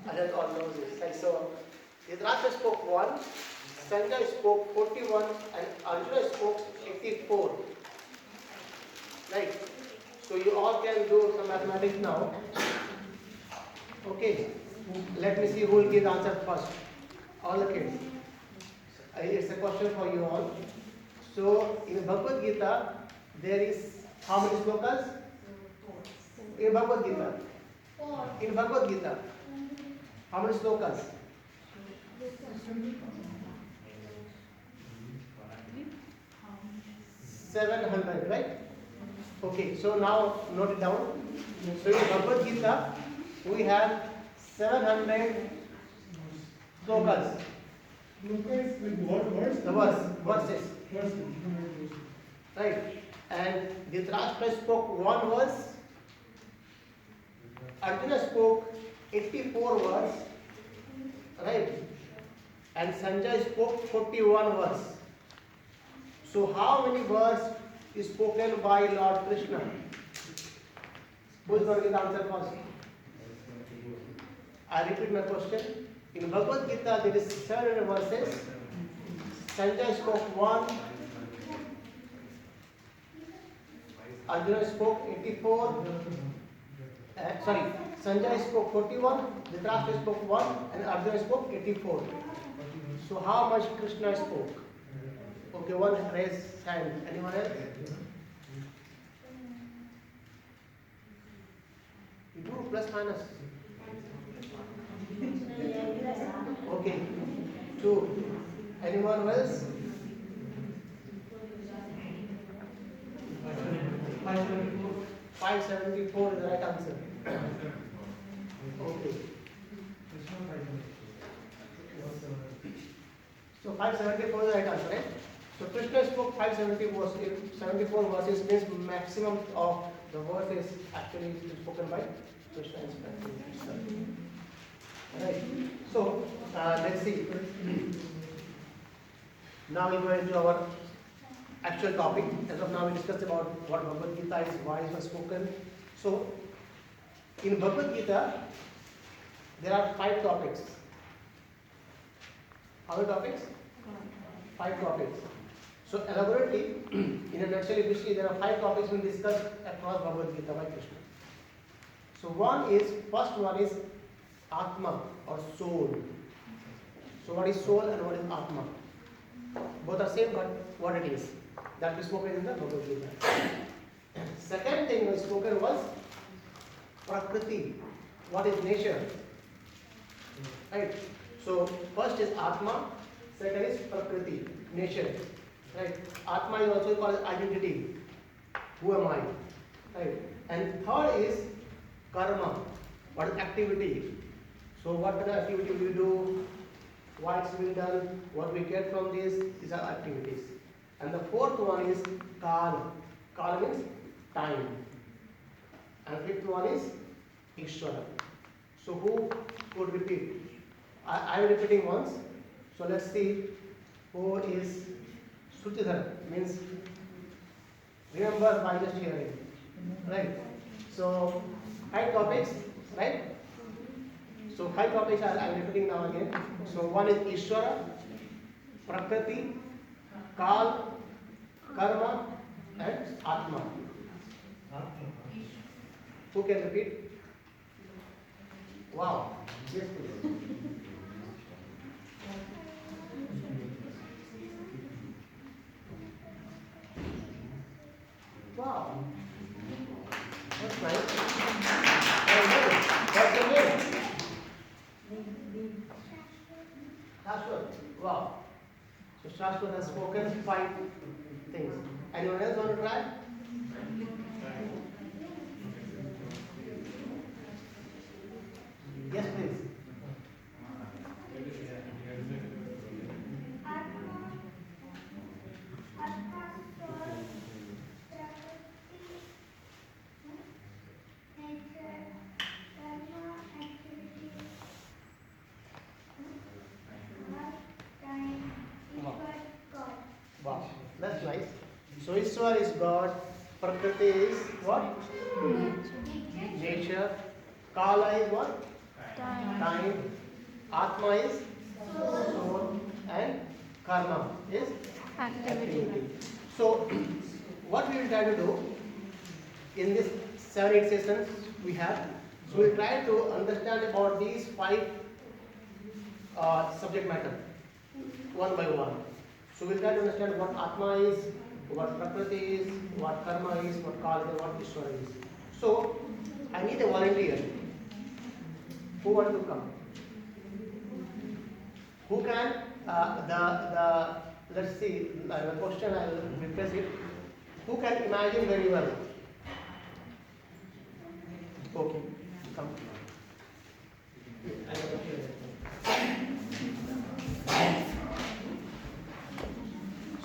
Others all knows this. Right? So Dhritarashtra spoke 1, Sanjay spoke 41, and Arjuna spoke 84. Right? So you all can do some mathematics now. Okay. Let me see who will give the answer first. All the kids. It's a question for you all. So in Bhagavad Gita, there is how many slokas? In Bhagavad Gita. In Bhagavad Gita, how many slokas? 700, right? Okay, so now note it down. So in Bhagavad Gita, we have 700 slokas. The verses. Right? And Dhritarashtra spoke 1 verse. Arjuna spoke 84 words. Right? And Sanjay spoke 41 words. So how many words is spoken by Lord Krishna? Who is going to give the answer first? I repeat my question. In Bhagavad Gita, there is 700 verses. Sanjay spoke 1. Arjuna spoke 84. Sanjay spoke 41. Dhritarashtra spoke 1. And Arjuna spoke 84. So how much Krishna spoke? Okay, one raise hand. Anyone else? You do plus minus. Okay. 2. Anyone else? 574 is the right answer. Okay. So 574 is the right answer, right? So Krishna spoke 574 verses, means maximum of the verses actually spoken by Krishna. Right. So let's see. Now we go into our actual topic. As of now, we discussed about what Bhagavad Gita is, why it was spoken. So in Bhagavad Gita, there are 5 topics. How many topics? 5 topics. So elaborately, in a nutshell, if you see, there are 5 topics being discussed across Bhagavad Gita by Krishna. So first one is Atma or soul. So what is soul and what is Atma? Both are same, but what it is. That we spoken in the Bhagavad Gita. Second thing we spoken was Prakriti. What is nature? Right. So first is Atma, second is Prakriti, nature. Right. Atma is also called identity. Who am I? Right. And third is Karma. What is activity? So what kind of activity we do? Why it's been done? What we get from this? These are activities. And the fourth one is Kala. Kala means time. And fifth one is Ishvara. So who could repeat? I am repeating once. So let's see who is Sruchidhar. Means remember by just hearing. Right. So 5 topics, right? So 5 topics I am repeating now again. So one is Ishvara, Prakriti, Kal, Karma, and Atma. Who can repeat? Wow. Yes, please. Wow. That's nice. What's your name? Shashwat. Wow. So Shashwat has spoken 5 things. Anyone else want to try? Yes, please. Wow, that's nice. So Ishwar is God, Prakriti is what? Nature. Kala is what? Time. Atma is soul, and karma is activity. So, what we will try to do in this 7-8 sessions we have, so we will try to understand about these 5 subject matter one by one. So we will try to understand what Atma is, what Prakriti is, what Karma is, what Kala is, what Ishvara is. So I need a volunteer. Who wants to come? Who can? Let's see. The question I will replace it. Who can imagine very well? Okay, come.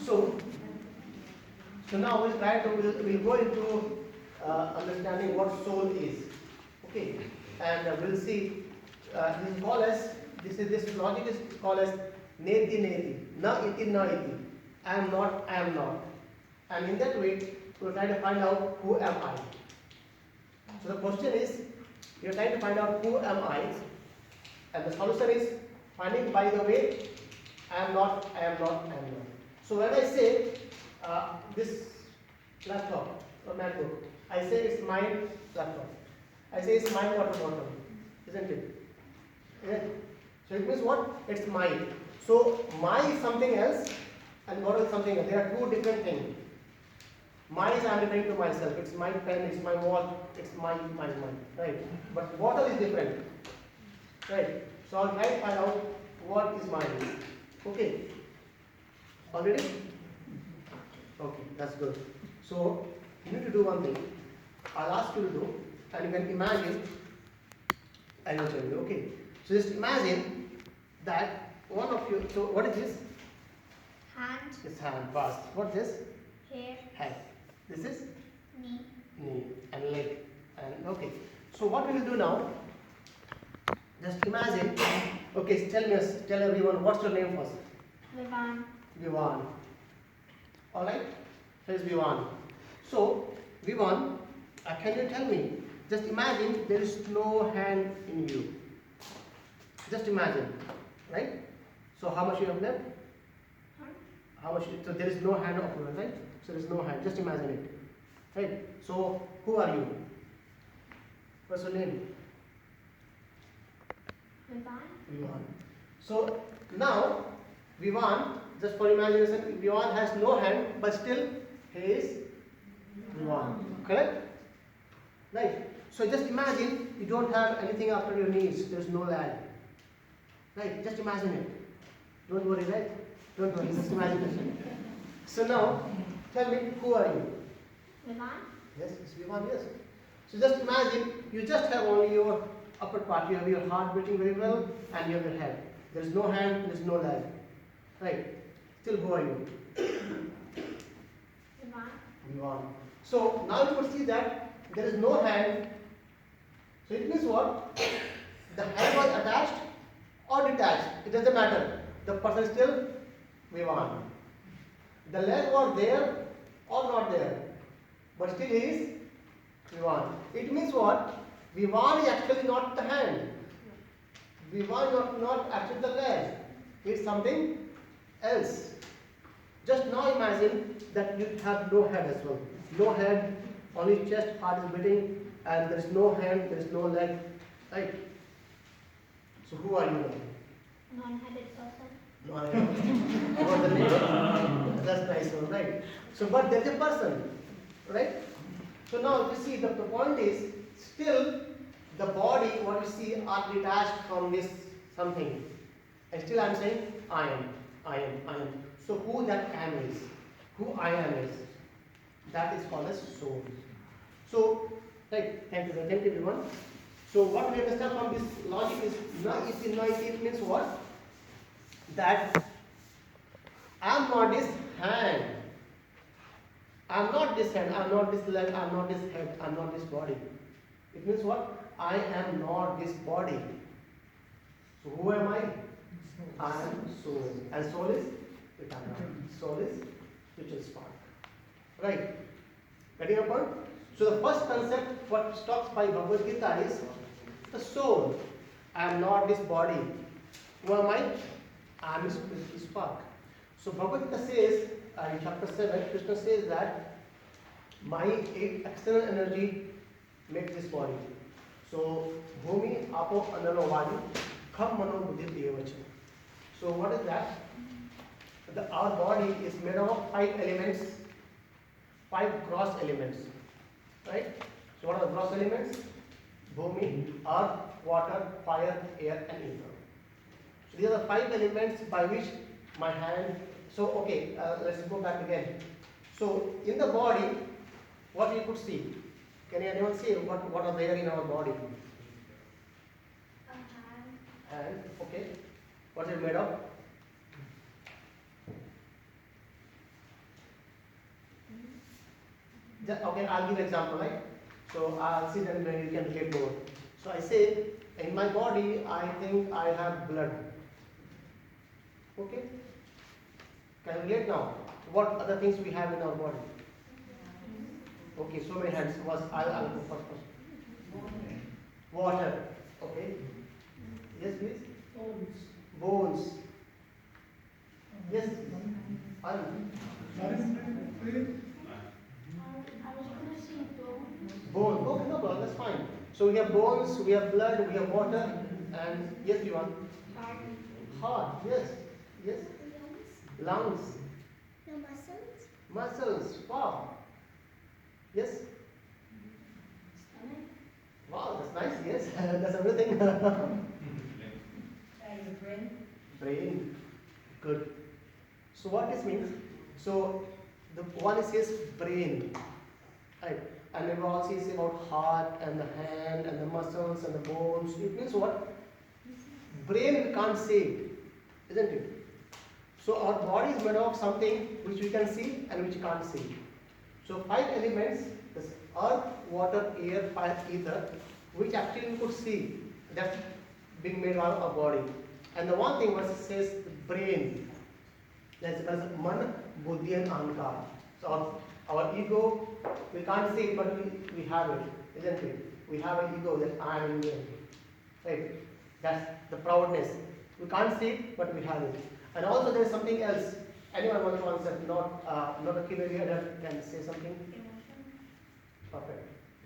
So now we'll go into understanding what soul is. Okay, and we'll see. This logic is called as neti neti, na iti na iti. I am not, I am not. And in that way, we'll try to find out who am I. So the question is, we are trying to find out who am I, and the solution is finding by the way, I am not, I am not, I am not. So when I say this laptop or MacBook, I say it's my laptop. I say it's my water bottle, isn't it? Yeah. So it means what? It's mine. So my is something else and bottle is something else. There are two different things. Mine is I am referring to myself. It's my pen, it's my watch, it's my, right? But bottle is different, right? So I'll try to find out what is mine. Okay. Already? Okay, that's good. So you need to do one thing. I'll ask you to do, and you can imagine. I will tell you. Okay. So just imagine that one of you. So what is this? Hand. This hand. Fast. What's this? Hair. Head. This is Knee. knee and leg. And okay. So what we will do now? Just imagine. Okay. Tell everyone what's your name first. Vivan. Vivan. All right. Here's Vivan. So Vivan, can you tell me? Just imagine there is no hand in you. Just imagine, right? So how much you have left? Huh? How much? So there is no hand of yours, right? So there is no hand. Just imagine it, right? So who are you? What's your name? Vivan. Vivan. So now Vivan, just for imagination, Vivan has no hand, but still he is Vivan. Correct? Right. So just imagine you don't have anything after your knees. There is no leg. Right? Just imagine it. Don't worry, right? Don't worry. Just imagine it. So now, tell me, who are you? Vivan. Yes, it's Vivan. Yes. So just imagine you just have only your upper part. You have your heart beating very well, and you have your head. There is no hand. There is no leg. Right? Still, who are you? Vivan. Vivan. So now you will see that there is no hand. So it means what? The hand was attached or detached. It doesn't matter. The person is still Vivan. The leg was there or not there, but still he is Vivan. It means what? Vivan is actually not the hand. Vivan is not actually the leg. It's something else. Just now imagine that you have no head as well. No head, only chest, heart is beating, and there is no hand, there is no leg, right? So who are you now? Non-headed person. No, what the name? That's nice one, right? So, but there is a person, right? So now you see the point is still the body, what you see, are detached from this something. And still I am saying I am. So who that I am is, who I am is, that is called as soul. So, right, thank you everyone. So what we understand from this logic is na iti, it means what? That I am not this hand. I am not this hand, I am not this leg, I am not this head, I am not this body. It means what? I am not this body. So who am I? I am soul. And soul is eternal. Soul is spiritual spark. Right? Getting a point? So the first concept what talks by Bhagavad Gita is the soul. I am not this body. Who am I? I am this spark. So Bhagavad Gita says, in chapter 7, Krishna says that my external energy makes this body. So Bhumi, Apo, Anano, Vadi, Kham, Mano, Buddhi, Devacha. So what is that? Our body is made of 5 elements, 5 gross elements, right? So what are the gross elements? Bhumi, earth, water, fire, air and ether. So these are the 5 elements by which my hand, so okay, let's go back again. So in the body, what we could see? Can anyone see what are there in our body? Hand, okay. What is it made of? Okay, I'll give an example, right? So I'll see that you can relate more. So I say, in my body, I think I have blood. Okay? Can you relate now? What other things we have in our body? Okay, so many hands. I'll go first. Water. Okay. Yes, please. Bones. Yes. Bone. Okay, no problem. That's fine. So we have bones, we have blood, we have water, and yes, you want heart. Yes. Yes. Lungs. The muscles. Muscles. Wow. Yes. Wow, that's nice. Yes, that's everything. Brain. Good. So what this means? So the one is his brain, right? And we also see about heart and the hand and the muscles and the bones. It means what? Brain we can't see, isn't it? So our body is made of something which we can see and which we can't see. So 5 elements: this earth, water, air, fire, ether, which actually we could see. That's being made out of our body. And the one thing what it says, brain. That's because man, buddhi and ahankar. So our ego, we can't see it, but we have it, isn't it? We have an ego that I am Indian, right? That's the proudness. We can't see it, but we have it. And also there is something else. Anyone want to answer? Not a clearly adult can say something. Perfect.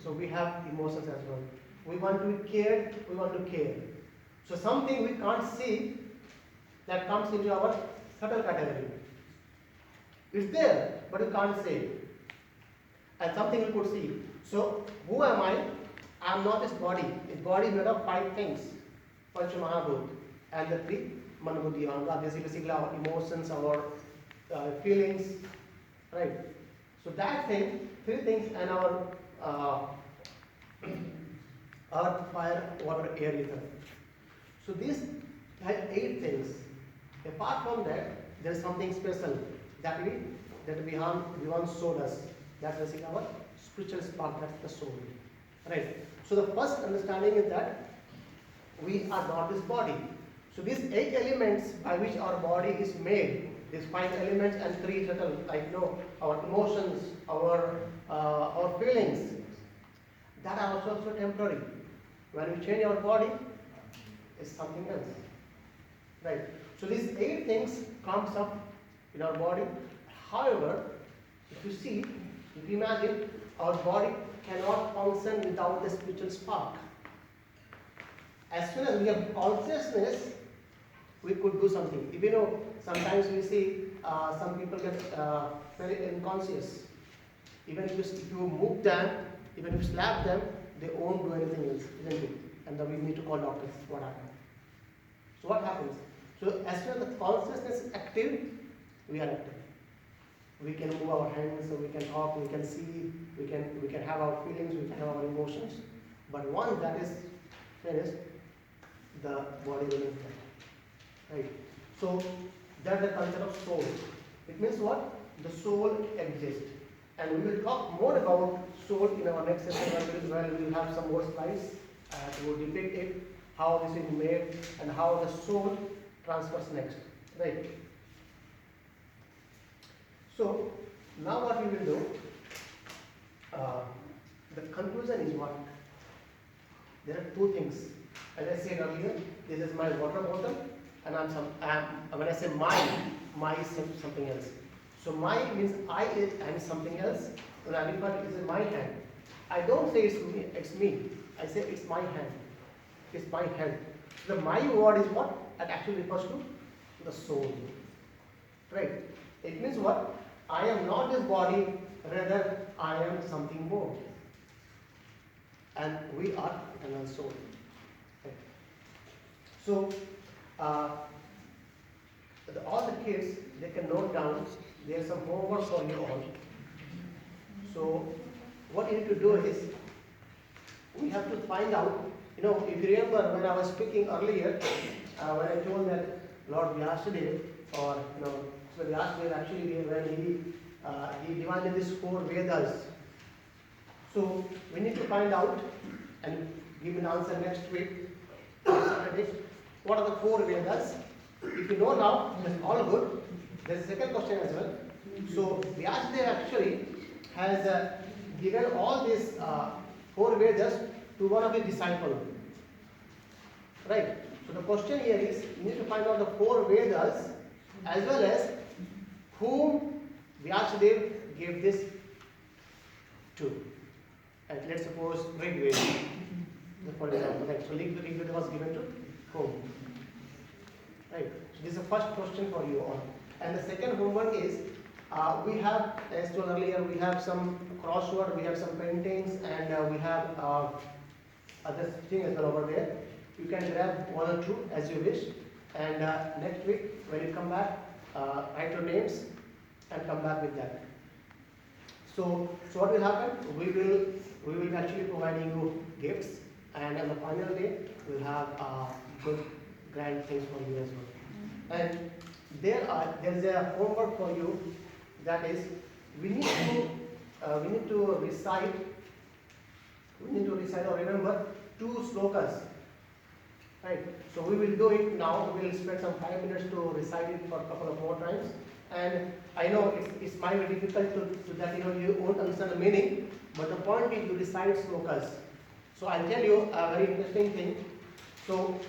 So we have emotions as well. We want to be cared. We want to care. So something we can't see that comes into our subtle category. It's there, but we can't see it. And something we could see. So who am I? I am not this body. This body is made of 5 things. Pancha Mahabhut. And the 3 Man Buddhi Ahankar. This is basically our emotions, our feelings, right? So that thing, 3 things, and our earth, fire, water, air, ether. So these 8 things. Apart from that, there is something special that we once showed us. That's basically our spiritual spark. That's the soul, right? So the first understanding is that we are not this body. So these 8 elements by which our body is made, these 5 elements and 3 subtle, like our emotions, our feelings, that are also temporary. When we change our body, it's something else, right? So these 8 things comes up in our body. However, if you see, if you imagine, our body cannot function without the spiritual spark. As soon as we have consciousness, we could do something. If sometimes we see some people get very unconscious. Even if you move them, even if you slap them, they won't do anything else, isn't it? And then we need to call doctors. What happens? So what happens? So as soon as the consciousness is active, we are active. We can move our hands, so we can talk, we can see, we can have our feelings, we can have our emotions. But once that is finished, the body will be right. So that's the concept of soul. It means what? The soul exists. And we will talk more about soul in our next session where we will have some more slides to depict it, how this is made, and how the soul transfers next. Right. So now what we will do, the conclusion is what? There are 2 things As I said earlier, this is my water bottle, and when I say my is something else. So my means I am something else. When I refer to it as my hand, I don't say it's me. I say it's my hand. It's my hand. The my word is what? That actually refers to the soul. Right? It means what? I am not this body, rather I am something more. And we are eternal soul. Okay. So, all the kids, they can note down, there's some homework for you all. So, what you need to do is, we have to find out, if you remember when I was speaking earlier, when I told that Lord Vyasadeva, or, so Vyasadeva actually, when he divided these 4 Vedas. So, we need to find out and give an answer next week, Saturday. What are the 4 Vedas? If you know now, that's all good. There's a second question as well. So, Vyasadeva actually has given all these 4 Vedas to one of his disciples. Right? So, the question here is, you need to find out the 4 Vedas as well as whom Vyasadeva gave this to. And let's suppose Rig Veda, for example. Right? So, Rig Veda was given to whom? Right? So, this is the first question for you all. And the second homework is, we have, as told earlier, we have some crossword, we have some paintings, and we have other things as well over there. You can grab 1 or 2 as you wish. And next week, when you come back, write your names and come back with that. So what will happen? We will be actually providing you gifts, and on the final day, we'll have good, grand things for you as well. And there's a homework for you, that is, we need to recite or remember 2 slokas. Right? So we will do it now. We will spend some 5 minutes to recite it for a couple of more times. And I know it might be difficult to that you won't understand the meaning, but the point is you recite slokas. So I'll tell you a very interesting thing. So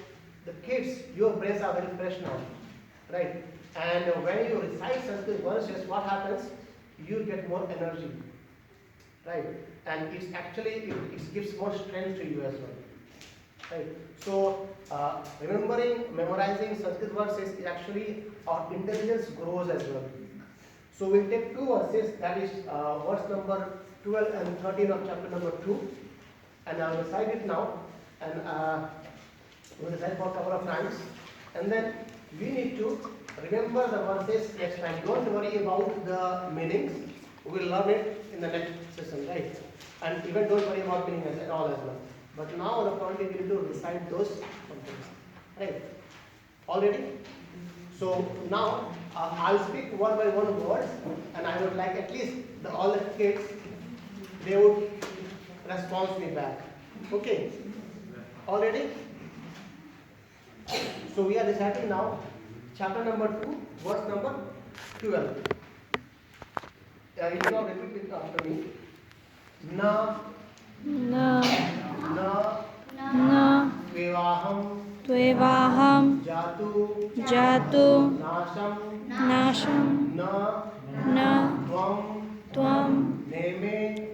the kids, your brains are very fresh now, right? And when you recite Sanskrit verses, what happens? You get more energy, right? And it gives more strength to you as well. Right. So, memorizing Sanskrit verses is actually our intelligence grows as well. So we'll take 2 verses, that is verse number 12 and 13 of chapter number 2, and I'll recite it now, and we'll recite for a couple of times, and then we need to remember the verses next time. Don't worry about the meanings. We'll learn it in the next session, right? And even don't worry about meanings at all as well. But now the point is you need to recite those things, right? All ready? So now I'll speak one by one words, and I would like at least all the kids, they would respond me back. Okay? All ready? So we are reciting now chapter number 2, verse number 12. You can now repeat it after me. Na Tvevaham Jatu Nasham Na Tvam Tvam Neme